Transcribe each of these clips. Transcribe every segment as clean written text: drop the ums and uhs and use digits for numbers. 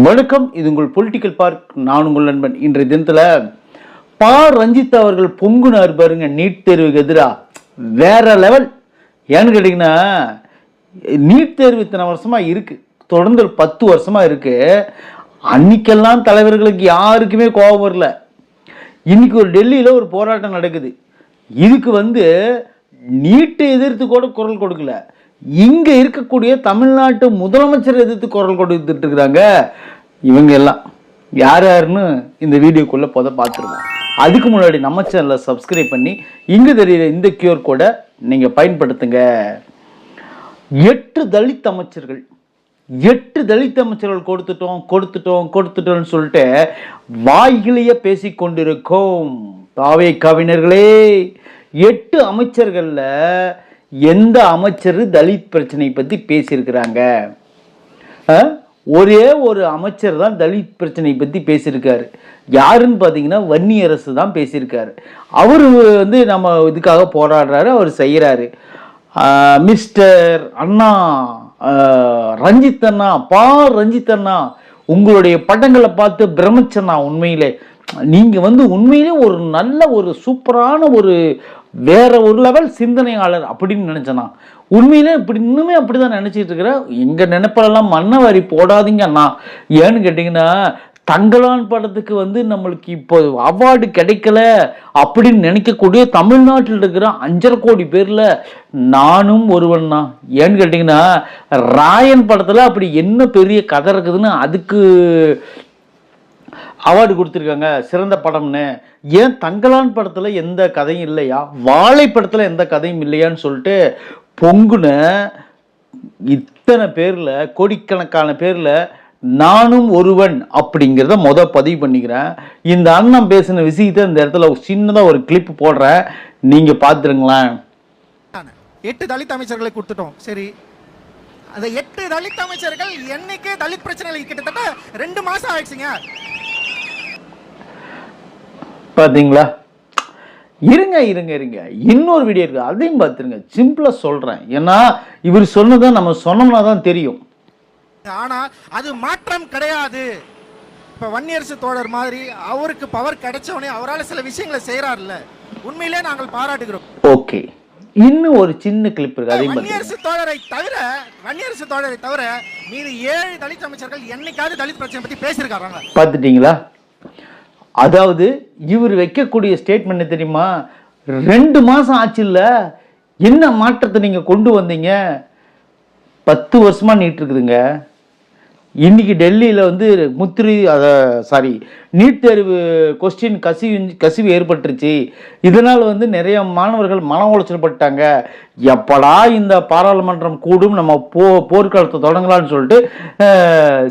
வணக்கம். இது உங்கள் பொலிட்டிக்கல் பார்க். நான் உங்கள் நண்பன். இன்றைய தினத்தில் ரஞ்சித் அவர்கள் பொங்குனார் பாருங்க நீட் தேர்வுக்கு எதிராக. வேற லெவல். ஏன்னு கேட்டிங்கன்னா, நீட் தேர்வு இத்தனை வருஷமாக இருக்குது, தொடர்ந்து 10 வருஷமாக இருக்குது. அன்னைக்கெல்லாம் தலைவர்களுக்கு யாருக்குமே கோபம் வரல. இன்னைக்கு ஒரு டெல்லியில் ஒரு போராட்டம் நடக்குது. இதுக்கு நீட்டை எதிர்த்து கூட குரல் கொடுக்கல. இங்கே இருக்கக்கூடிய தமிழ்நாட்டு முதலமைச்சர் எதிர்த்து குரல் கொடுத்துட்டு இருக்கிறாங்க. இவங்க எல்லாம் யார் யாருன்னு இந்த வீடியோக்குள்ளே பார்த்துருவோம். அதுக்கு முன்னாடி நம்ம சேனலை சப்ஸ்கிரைப் பண்ணி இங்கே தெரியுற இந்த கியூஆர் கோடை நீங்கள் பயன்படுத்துங்க. 8 தலித் அமைச்சர்கள் கொடுத்துட்டோம்னு சொல்லிட்டு வாய்களையே பேசி கொண்டிருக்கோம். தாவே கவிஞர்களே, 8 அமைச்சர்களில் எந்த அமைச்சர் தலித் பிரச்சனை பற்றி பேசியிருக்கிறாங்க? ஒரே ஒரு அமைச்சர் தான் தலித் பிரச்சனை பற்றி பேசியிருக்காரு. யாருன்னு பார்த்தீங்கன்னா வன்னியரசு தான் பேசியிருக்காரு. அவர் நம்ம இதுக்காக போராடுறாரு, அவர் செய்கிறாரு. மிஸ்டர் அண்ணா, ரஞ்சித் அண்ணா, ரஞ்சித் அண்ணா, உங்களுடைய படங்களை பார்த்து பிரமிச்சண்ணா. உண்மையிலே நீங்கள் உண்மையிலே ஒரு நல்ல ஒரு சூப்பரான ஒரு வேற ஒரு லெவல் சிந்தனையாளர் அப்படின்னு நினைச்சேனா. உண்மையிலே இன்னுமே அப்படிதான் நினைச்சிட்டு இருக்கிறேன். எங்க நினைப்பெல்லாம் மண்ணவாரி போடாதீங்க அண்ணா. ஏன்னு கேட்டீங்கன்னா, தங்கலான் படத்துக்கு நம்மளுக்கு இப்போ அவார்டு கிடைக்கல அப்படின்னு நினைக்கக்கூடிய தமிழ்நாட்டில் இருக்கிற 5.5 கோடி பேர்ல நானும் ஒருவன் தான். ஏன்னு கேட்டீங்கன்னா, ராயன் படத்துல அப்படி என்ன பெரிய கதை இருக்குதுன்னு அதுக்கு அவார்டு கொடுத்துருக்காங்க சிறந்த படம்னு. ஏன் தங்கலான் படத்தில் எந்த கதையும் இல்லையா, வாழை படத்தில் எந்த கதையும் இல்லையான்னு சொல்லிட்டு பொங்குன இத்தனை பேரில், கோடிக்கணக்கான பேரில் நானும் ஒருவன் அப்படிங்கிறத பதிவு பண்ணிக்கிறேன். இந்த அண்ணன் பேசின விஷயத்தை இந்த இடத்துல சின்னதாக ஒரு கிளிப் போடுறேன், நீங்கள் பார்த்துருங்களேன். 8 தலித் அமைச்சர்களை கொடுத்துட்டோம். சரி, அந்த 8 தலித் அமைச்சர்கள் என்னைக்கே தலித் பிரச்சனைகள் கிட்டத்தட்ட 2 மாசம் ஆயிடுச்சுங்க. பார்த்தீங்களா? இருங்க, இன்னொரு வீடியோ இருக்கு, அதையும் பார்த்துருங்க. சிம்பிளா சொல்றேன், ஏன்னா இவர் சொன்னதை நம்ம சொன்னோம்னா தான் தெரியும். ஆனா அது மாற்றம் கிடையாது. இப்ப வன்னியரசு தோழர் மாதிரி அவருக்கு பவர் கிடைச்சவனே அவரால் சில விஷயங்களை செய்யறாருல்ல, உண்மையிலே நாங்கள் பாராட்டுகிறோம். ஓகே, இன்னும் ஒரு சின்ன கிளிப் இருக்கு, அதையும் வன்னியரசு தோழரை தவிர மீது 7 தலித் அமைச்சர்கள் என்னைக்காவது தலித் பிரச்சனை பத்தி பேசியிருக்காங்க. பார்த்துட்டீங்களா? அதாவது இவர் வைக்கக்கூடிய ஸ்டேட்மெண்ட் தெரியுமா? 2 மாசம் ஆச்சு இல்ல, என்ன மாற்றத்தை நீங்க கொண்டு வந்தீங்க? 10 வருஷமா நீட் இருக்குதுங்க. இன்னைக்கு டெல்லியில் நீட் தேர்வு கொஸ்டின் கசிவு ஏற்பட்டுருச்சு. இதனால் நிறைய மாணவர்கள் மன உளைச்சல் பட்டாங்க. எப்படா இந்த பாராளுமன்றம் கூடும், நம்ம போர்க்காலத்தை தொடங்கலான்னு சொல்லிட்டு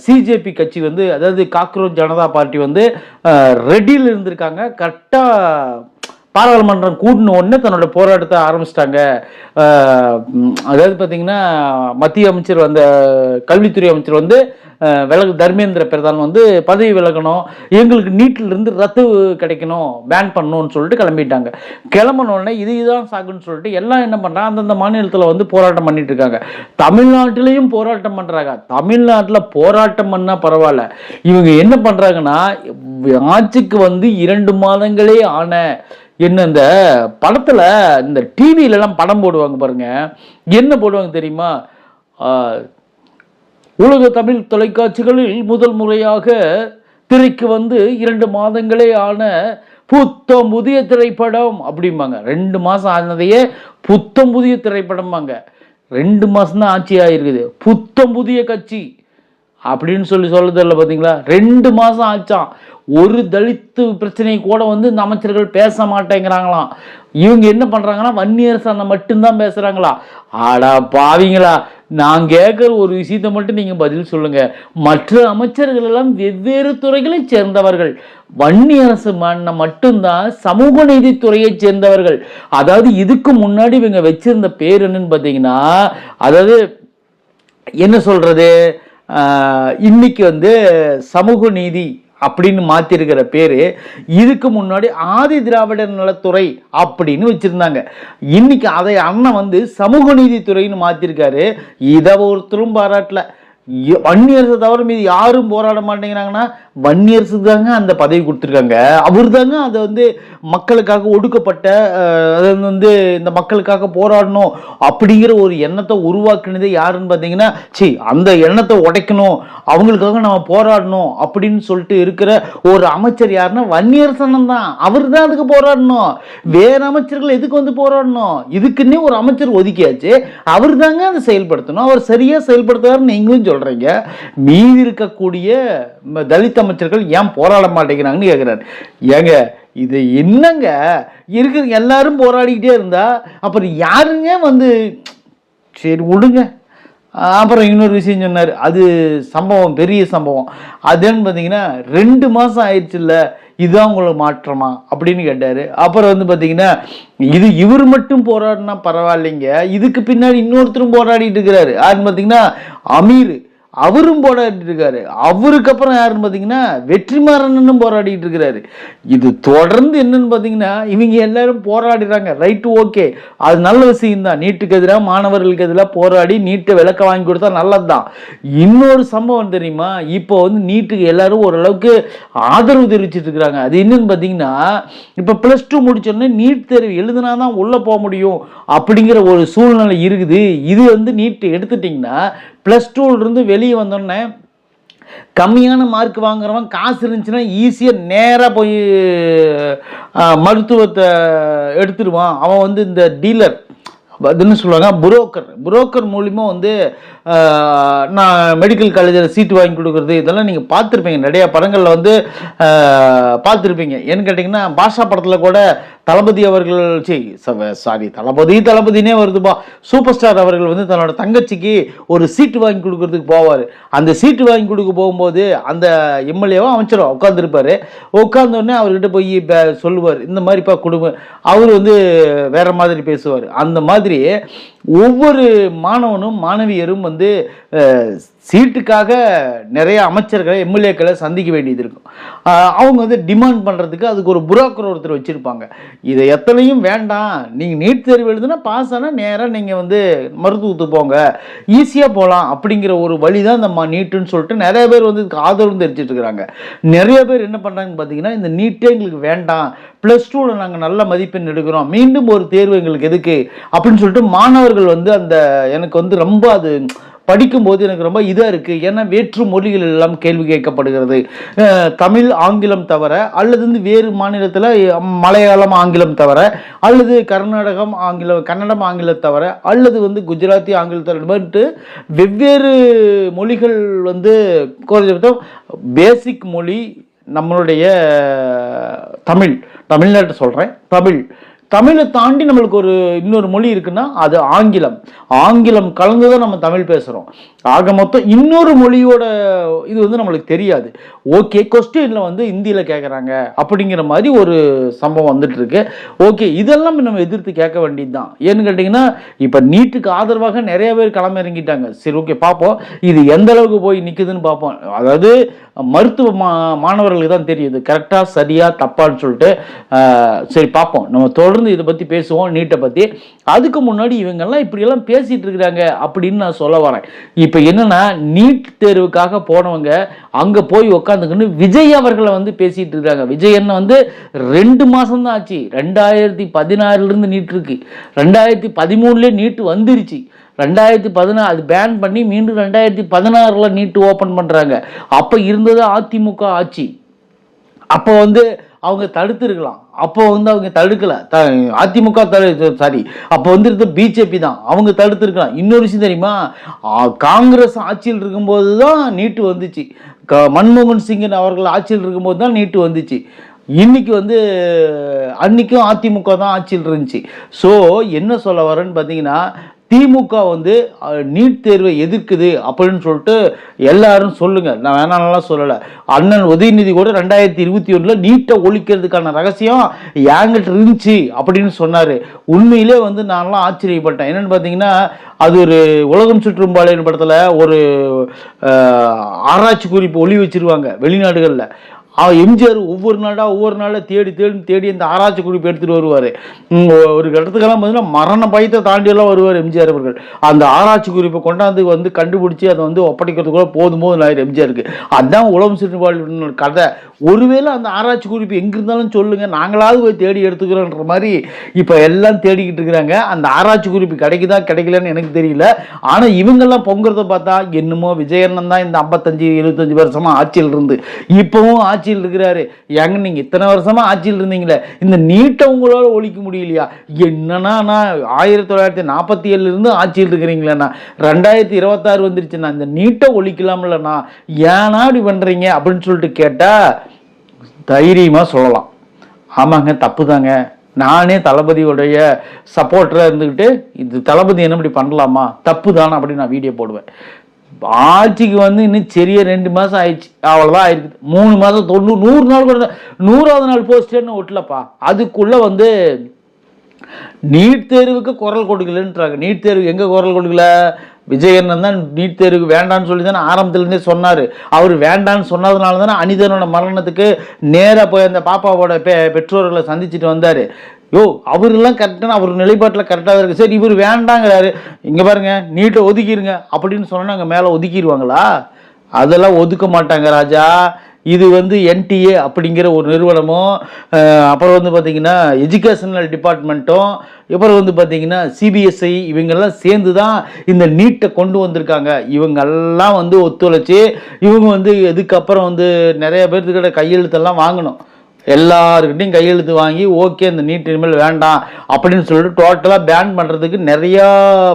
சிஜேபி கட்சி அதாவது காக்ரோச் ஜனதா பார்ட்டி ரெடியில் இருந்திருக்காங்க. கரெக்டாக பாராளுமன்றம் கூடின உடனே தன்னோட போராட்டத்தை ஆரம்பிச்சிட்டாங்க. அதாவது பார்த்தீங்கன்னா, மத்திய அமைச்சர் கல்வித்துறை அமைச்சர் தர்மேந்திர பிரதான் பதவி விலகணும், எங்களுக்கு நீட்டில் இருந்து ரத்து கிடைக்கணும், பேன் பண்ணணும்னு சொல்லிட்டு கிளம்பிட்டாங்க. கிளம்பின உடனே இதுதான் சாகுன்னு சொல்லிட்டு எல்லாம் என்ன பண்ணுறாங்க, அந்தந்த மாநிலத்தில் போராட்டம் பண்ணிட்டு இருக்காங்க. தமிழ்நாட்டிலையும் போராட்டம் பண்ணுறாங்க. தமிழ்நாட்டில் போராட்டம் பண்ணால் பரவாயில்ல, இவங்க என்ன பண்ணுறாங்கன்னா, ஆட்சிக்கு 2 மாதங்களே ஆன என்ன இந்த படத்துல இந்த டிவியிலலாம் படம் போடுவாங்க பாருங்க, என்ன போடுவாங்க தெரியுமா? உலக தமிழ் தொலைக்காட்சிகளில் முதல் முறையாக திரைக்கு 2 மாதங்களே ஆன புத்தம் புதிய திரைப்படம் அப்படிம்பாங்க. 2 மாசம் ஆனதையே புத்தம் புதிய திரைப்படம்பாங்க. 2 மாசம் தான் ஆட்சி ஆயிருக்குது, புத்தம் புதிய கட்சி அப்படின்னு சொல்லுது இல்லை. பார்த்தீங்களா? 2 மாசம் ஆச்சான். ஒரு தலித்து பிரச்சனை கூட இந்த அமைச்சர்கள் பேச மாட்டேங்கிறாங்களாம். இவங்க என்ன பண்றாங்கன்னா, வன்னியரசு அண்ணன் மட்டும்தான் பேசுறாங்களா? ஆடா பாவீங்களா, நான் கேட்குற ஒரு விஷயத்தை மட்டும் நீங்க பதில் சொல்லுங்க. மற்ற அமைச்சர்கள் எல்லாம் வெவ்வேறு துறைகளை சேர்ந்தவர்கள். வன்னியரசு அண்ணன் மட்டும்தான் சமூக நீதித்துறையை சேர்ந்தவர்கள். அதாவது இதுக்கு முன்னாடி இவங்க வச்சிருந்த பேர் என்னன்னு பார்த்தீங்கன்னா, அதாவது என்ன சொல்றது, இன்னைக்கு சமூக நீதி அப்படின்னு மாத்திருக்கிற பேரு, இதுக்கு முன்னாடி ஆதி திராவிடர் நலத்துறை அப்படின்னு வச்சிருந்தாங்க. இன்னைக்கு அதை அண்ணன் சமூக நீதித்துறைன்னு மாத்திருக்காரு. இதை ஒருத்தரும் பாராட்டல. வன்னியரசை தவிர மீது யாரும் போராட மாட்டேங்கிறாங்கன்னா வன்னியரசுக்கு தாங்க அந்த பதவி கொடுத்துருக்காங்க. அவர் தாங்க அதை வந்து மக்களுக்காக ஒடுக்கப்பட்ட அதை வந்து இந்த மக்களுக்காக போராடணும் அப்படிங்கிற ஒரு எண்ணத்தை உருவாக்குனதே யாருன்னு பார்த்தீங்கன்னா, அந்த எண்ணத்தை உடைக்கணும், அவங்களுக்காக நம்ம போராடணும் அப்படின்னு சொல்லிட்டு இருக்கிற ஒரு அமைச்சர் யாருன்னா வன்னியரசன் தான். அவர் தான் அதுக்கு போராடணும். வேற அமைச்சர்கள் எதுக்கு வந்து போராடணும்? இதுக்குன்னே ஒரு அமைச்சர் ஒதுக்கியாச்சு, அவர் தாங்க அதை செயல்படுத்தணும். அவர் சரியா செயல்படுத்துவார் நீங்களும் சொல்றீங்க. மீதி இருக்கக்கூடிய தலித் அமைச்சர்கள் ஏன் போராட மாட்டேங்கிறாங்கன்னு கேட்கிறாரு. ஏங்க இது என்னங்க இருக்கிற எல்லாரும் போராடிக்கிட்டே இருந்தா அப்புறம் யாருங்க வந்து சரி விடுங்க. அப்புறம் இன்னொரு விஷயம் சொன்னார், அது சம்பவம் பெரிய சம்பவம். அதுன்னு பார்த்தீங்கன்னா 2 மாதம் ஆயிடுச்சு இல்லை, இதுதான் உங்களுக்கு மாற்றமா அப்படின்னு கேட்டார். அப்புறம் வந்து பார்த்தீங்கன்னா இவர் மட்டும் போராடினா பரவாயில்லைங்க, இதுக்கு பின்னாடி இன்னொருத்தரும் போராடிட்டு இருக்கிறாரு. யாருன்னு பார்த்தீங்கன்னா அமீர், அவரும் போராடிட்டு இருக்காரு. அவருக்கு அப்புறம் யாருன்னு பார்த்தீங்கன்னா வெற்றிமாறனும் போராடிட்டு இருக்கிறாரு. இது தொடர்ந்து என்னன்னு பார்த்தீங்கன்னா இவங்க எல்லாரும் போராடுறாங்க. ரைட்டு, ஓகே, அது நல்ல விஷயம் தான். நீட்டுக்கு எதிராக மாணவர்களுக்கு எதிராக போராடி நீட்டை விளக்க வாங்கி கொடுத்தா நல்லது தான். இன்னொரு சம்பவம் தெரியுமா, இப்போ வந்து நீட்டுக்கு எல்லாரும் ஓரளவுக்கு ஆதரவு தெரிவிச்சிட்டு இருக்கிறாங்க. அது என்னன்னு பார்த்தீங்கன்னா இப்போ +2 முடிச்சோடனே நீட் தேர்வு எழுதுனா தான் உள்ளே போக முடியும் அப்படிங்கிற ஒரு சூழ்நிலை இருக்குது. இது வந்து நீட் எடுத்துட்டிங்கன்னா +2 வெளியே வந்தோடனே கம்மியான மார்க் வாங்குறவன் காசு இருந்துச்சுன்னா ஈஸியாக நேராக போய் மருத்துவத்தை எடுத்துடுவான். அவன் வந்து இந்த டீலர் அதுன்னு சொல்லுவாங்க, புரோக்கர் மூலிமா வந்து நான் மெடிக்கல் காலேஜில் சீட்டு வாங்கி கொடுக்குறது இதெல்லாம் நீங்கள் பார்த்துருப்பீங்க. நிறையா படங்களில் வந்து பார்த்துருப்பீங்க. ஏன்னு கேட்டிங்கன்னா பாஷா படத்தில் கூட தளபதி அவர்கள் தளபதினே வருதுப்பா, சூப்பர் ஸ்டார் அவர்கள் வந்து தன்னோட தங்கச்சிக்கு ஒரு சீட்டு வாங்கி கொடுக்கறதுக்கு போவார். அந்த சீட்டு வாங்கி கொடுக்க போகும்போது அந்த எம்எல்ஏவோ அமைச்சரோ உட்காந்துருப்பார். உட்காந்தோடனே அவர்கிட்ட போய் சொல்லுவார், இந்த மாதிரிப்பா குடும்பம், அவர் வந்து வேற மாதிரி பேசுவார். அந்த மாதிரி ஒவ்வொரு மாணவனும் மாணவியரும் வந்து சீட்டுக்காக நிறைய அமைச்சர்களை எம்எல்ஏக்களை சந்திக்க வேண்டியது இருக்கும். அவங்க வந்து டிமாண்ட் பண்ணுறதுக்கு அதுக்கு ஒரு புரோக்கர் ஒருத்தர் வச்சுருப்பாங்க. இதை எத்தனையும் வேண்டாம், நீங்கள் நீட் தேர்வு எழுதுனா பாஸ் ஆனால் நேராக நீங்கள் வந்து மருத்துவத்துக்கு போங்க, ஈஸியாக போகலாம் அப்படிங்கிற ஒரு வழி தான் இந்த நீட்டுன்னு சொல்லிட்டு நிறைய பேர் வந்து இதுக்கு ஆதரவு தெரிவிச்சிட்டு இருக்கிறாங்க. நிறைய பேர் என்ன பண்ணுறாங்கன்னு பார்த்தீங்கன்னா, இந்த நீட்டே எங்களுக்கு வேண்டாம், +2 நாங்கள் நல்ல மதிப்பெண் எடுக்கிறோம், மீண்டும் ஒரு தேர்வு எங்களுக்கு எதுக்கு அப்படின்னு சொல்லிட்டு மாணவர்கள் வந்து அந்த எனக்கு வந்து ரொம்ப அது படிக்கும்போது எனக்கு ரொம்ப இதாக இருக்குது. ஏன்னா வேற்று மொழிகள் எல்லாம் கேள்வி கேட்கப்படுகிறது. தமிழ் ஆங்கிலம் தவிர, அல்லது வந்து வேறு மாநிலத்தில் மலையாளம் ஆங்கிலம் தவிர, அல்லது கர்நாடகம் ஆங்கிலம் கன்னடம் ஆங்கிலம் தவிர, அல்லது வந்து குஜராத்தி ஆங்கிலம் தவிர வெவ்வேறு மொழிகள் வந்து குறைஞ்சபட்சம் பேசிக் மொழி நம்மளுடைய தமிழ்நாட்டை சொல்கிறேன். தமிழை தாண்டி நம்மளுக்கு ஒரு இன்னொரு மொழி இருக்குன்னா அது ஆங்கிலம் கலந்து தான் நம்ம தமிழ் பேசுகிறோம். ஆக மொத்தம் இன்னொரு மொழியோட இது வந்து நம்மளுக்கு தெரியாது. ஓகே, கொஸ்டின்ல வந்து இந்தியில் கேட்குறாங்க அப்படிங்கிற மாதிரி ஒரு சம்பவம் வந்துட்டு இருக்கு. ஓகே, இதெல்லாம் நம்ம எதிர்த்து கேட்க வேண்டியது தான். ஏன்னு கேட்டிங்கன்னா இப்போ நீட்டுக்கு ஆதரவாக நிறைய பேர் களமிறங்கிட்டாங்க. சரி, ஓகே, பார்ப்போம் இது எந்த அளவுக்கு போய் நிற்குதுன்னு பார்ப்போம். அதாவது மருத்துவ மாணவர்களுக்கு தான் தெரியுது கரெக்டாக சரியா தப்பான்னு சொல்லிட்டு. சரி, பார்ப்போம். நம்ம தொடர்ந்து இதை பற்றி பேசுவோம், நீட்டை பற்றி. அதுக்கு முன்னாடி இவங்கெல்லாம் இப்படியெல்லாம் பேசிட்டு இருக்கிறாங்க அப்படின்னு நான் சொல்ல வரேன். இப்போ என்னன்னா, நீட் தேர்வுக்காக போனவங்க அங்கே போய் உக்காந்துக்கின்னு விஜய் அவர்களை வந்து பேசிட்டு இருக்காங்க. விஜய் என்ன வந்து 2 மாதம் தான் ஆச்சு. 2016 நீட் இருக்கு, 2013 நீட் வந்துருச்சு, 2016 அது பேன் பண்ணி மீண்டும் 2016 நீட்டு ஓப்பன் பண்ணுறாங்க. அப்போ இருந்தது அதிமுக ஆட்சி. அப்போ வந்து அவங்க தடுத்துருக்கலாம், அப்போ வந்து அவங்க தடுக்கல. அதிமுக அப்போ வந்து பிஜேபி தான், அவங்க தடுத்துருக்கலாம். இன்னொரு விஷயம் தெரியுமா, காங்கிரஸ் ஆட்சியில் இருக்கும்போது தான் நீட்டு வந்துச்சு. மன்மோகன் சிங் அவர்கள் ஆட்சியில் இருக்கும்போது தான் நீட்டு வந்துச்சு. இன்னைக்கு வந்து அன்னைக்கும் அதிமுக தான் ஆட்சியில் இருந்துச்சு. ஸோ என்ன சொல்ல வரேன்னு பார்த்தீங்கன்னா, திமுக வந்து நீட் தேர்வை எதிர்க்குது அப்படின்னு சொல்லிட்டு எல்லாரும் சொல்லுங்க, நான் வேணாம்லாம் சொல்லலை. அண்ணன் உதயநிதி கூட 2021 நீட்டை ஒழிக்கிறதுக்கான ரகசியம் என்கிட்ட இருந்துச்சு அப்படின்னு சொன்னார். உண்மையிலே வந்து நான்லாம் ஆச்சரியப்பட்டேன். என்னென்னு பார்த்தீங்கன்னா, அது ஒரு உலகம் சுற்றும் பாளையம் படத்தில் ஒரு ஆராய்ச்சி குறிப்பு ஒளி வச்சிருவாங்க வெளிநாடுகளில். எம்ஜிஆர் ஒவ்வொரு நாளாக தேடி அந்த ஆராய்ச்சி குறிப்பு எடுத்துகிட்டு வருவார். ஒரு இடத்துக்கெல்லாம் பார்த்தீங்கன்னா மரண பயத்தை தாண்டியெல்லாம் வருவார் எம்ஜிஆர் அவர்கள். அந்த ஆராய்ச்சி குறிப்பை கொண்டாந்து கண்டுபிடிச்சி அதை ஒப்படைக்கிறதுக்குள்ள போதும் எம்ஜிஆருக்கு. அதுதான் உலகம் சுற்றுப்பாடு கதை. ஒருவேளை அந்த ஆராய்ச்சி குறிப்பு எங்கே இருந்தாலும் சொல்லுங்கள், நாங்களாவது போய் தேடி எடுத்துக்கிறோன்ற மாதிரி இப்போ எல்லாம் தேடிக்கிட்டு இருக்கிறாங்க. அந்த ஆராய்ச்சி குறிப்பு கிடைக்கலன்னு எனக்கு தெரியல. ஆனால் இவங்கெல்லாம் பொங்குறத பார்த்தா என்னமோ விஜயண்ணன் தான் இந்த 55-75 வருஷமா ஆட்சியில் இருந்து இப்பவும் ஆட்சியில் இருக்கிறாரு. ஏங்க நீங்க இத்தனை வருஷமா ஆட்சியில் இருந்தீங்களே, இந்த நீட்டை உங்களால ஒழிக்க முடியலையா? என்னன்னா நான் 1947 இருந்து ஆட்சியில் இருக்கிறீங்களேண்ணா, 2026 வந்துருச்சுண்ணா, இந்த நீட்டை ஒழிக்கலாம்லண்ணா, ஏன்னா இப்படி பண்றீங்க அப்படின்னு சொல்லிட்டு கேட்டா தைரியமா சொல்லலாம், ஆமாங்க தப்பு தாங்க, நானே தளபதியோடைய சப்போர்ட்டராக இருந்துக்கிட்டு இது தளபதி என்ன இப்படி பண்ணலாமா, தப்பு தானே அப்படின்னு நான் வீடியோ போடுவேன். ஆட்சிக்கு இன்னும் சரியா 2 மாதம் ஆயிடுச்சு, அவ்வளோதான் ஆயிருக்கு. 3 மாதம் 90 100 நாள் கூட 100வது நாள் போஸ்டர்னு ஒட்டலப்பா. அதுக்குள்ள நீட் தேர்வுக்கு குரல் கொடுக்கலன்றாங்க. நீட் தேர்வுக்கு எங்கே குரல் கொடுக்கல? விஜயண்ணன் தான் நீட் தேர்வுக்கு வேண்டான்னு சொல்லி தானே ஆரம்பத்துலேருந்தே சொன்னார். அவர் வேண்டான்னு சொன்னதுனால தானே அனிதனோட மரணத்துக்கு நேராக போய் அந்த பாப்பாவோட பெற்றோர்களை சந்திச்சுட்டு வந்தார். அவரெல்லாம் கரெக்டான அவர் நிலைப்பாட்டில் கரெக்டாக இருக்குது. சரி இவர் வேண்டாங்கிறாரு, இங்கே பாருங்க நீட்டை ஒதுக்கிடுங்க அப்படின்னு சொன்னால் அங்கே மேலே ஒதுக்கிடுவாங்களா? அதெல்லாம் ஒதுக்க மாட்டாங்க ராஜா. இது NTA அப்படிங்கிற ஒரு நிறுவனமும், அப்புறம் பார்த்தீங்கன்னா எஜுகேஷனல் டிபார்ட்மெண்ட்டும், அப்புறம் பார்த்தீங்கன்னா CBSI இவங்கெல்லாம் சேர்ந்து தான் இந்த நீட்டை கொண்டு வந்திருக்காங்க. இவங்கெல்லாம் ஒத்துழைச்சி இவங்க இதுக்கப்புறம் நிறைய பேர்த்துக்கிட்ட கையெழுத்தெல்லாம் வாங்கணும். எல்லாருக்கிட்டையும் கையெழுத்து வாங்கி ஓகே இந்த நீட் இனிமேல் வேண்டாம் அப்படின்னு சொல்லிட்டு டோட்டலாக பேன் பண்ணுறதுக்கு நிறையா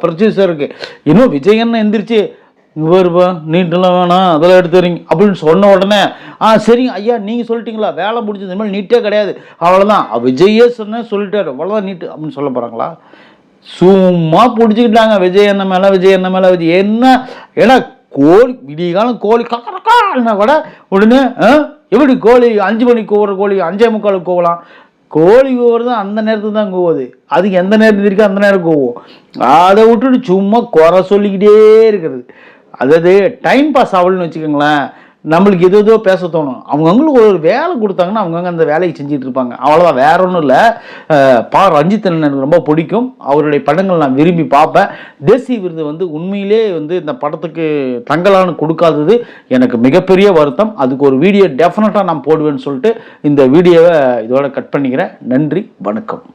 ப்ரொசீஜர் இருக்குது. இன்னும் விஜயன் எந்திரிச்சு இவருப்பா நீட்டெல்லாம் வேணாம் அதெல்லாம் எடுத்து வரீங்க அப்படின்னு சொன்ன உடனே சரிங்க ஐயா நீங்கள் சொல்லிட்டீங்களா, வேலை முடிஞ்சது இனிமேல் நீட்டே கிடையாது, அவ்வளோதான் விஜயே சொல்லிட்டாரு, அவ்வளோதான் நீட்டு அப்படின்னு சொல்ல போகிறாங்களா? சும்மா பிடிச்சிக்கிட்டாங்க விஜய் என்ன மேலே என்ன. ஏன்னா கோழி விடிய காலம் கோழி கக்கறக்கா கூட உடனே எப்படி கோழி 5 மணிக்கு கூவுற கோழி 5:45 கூவலாம். கோழி கூவுறது அந்த நேரத்துக்கு தான் கூவுது, அதுக்கு எந்த நேரத்துக்கு இருக்கோ அந்த நேரம் கூவும். அதை விட்டுட்டு சும்மா குறை சொல்லிக்கிட்டே இருக்கிறது, அதாவது டைம் பாஸ் ஆகலன்னு வச்சுக்கோங்களேன். நம்மளுக்கு ஏதோ பேச தோணும். அவங்கவுங்களுக்கு ஒரு வேலை கொடுத்தாங்கன்னா அவங்கவுங்க அந்த வேலையை செஞ்சுட்டு இருப்பாங்க, அவ்வளோதான், வேற ஒன்றும் இல்லை. ரஞ்சித் எனக்கு ரொம்ப பிடிக்கும், அவருடைய படங்கள் நான் விரும்பி பார்ப்பேன். தேசிய விருது உண்மையிலே இந்த படத்துக்கு தங்கலான்னு கொடுக்காதது எனக்கு மிகப்பெரிய வருத்தம். அதுக்கு ஒரு வீடியோ டெஃபினட்டாக நான் போடுவேன்னு சொல்லிட்டு இந்த வீடியோவை இதோட கட் பண்ணிக்கிறேன். நன்றி, வணக்கம்.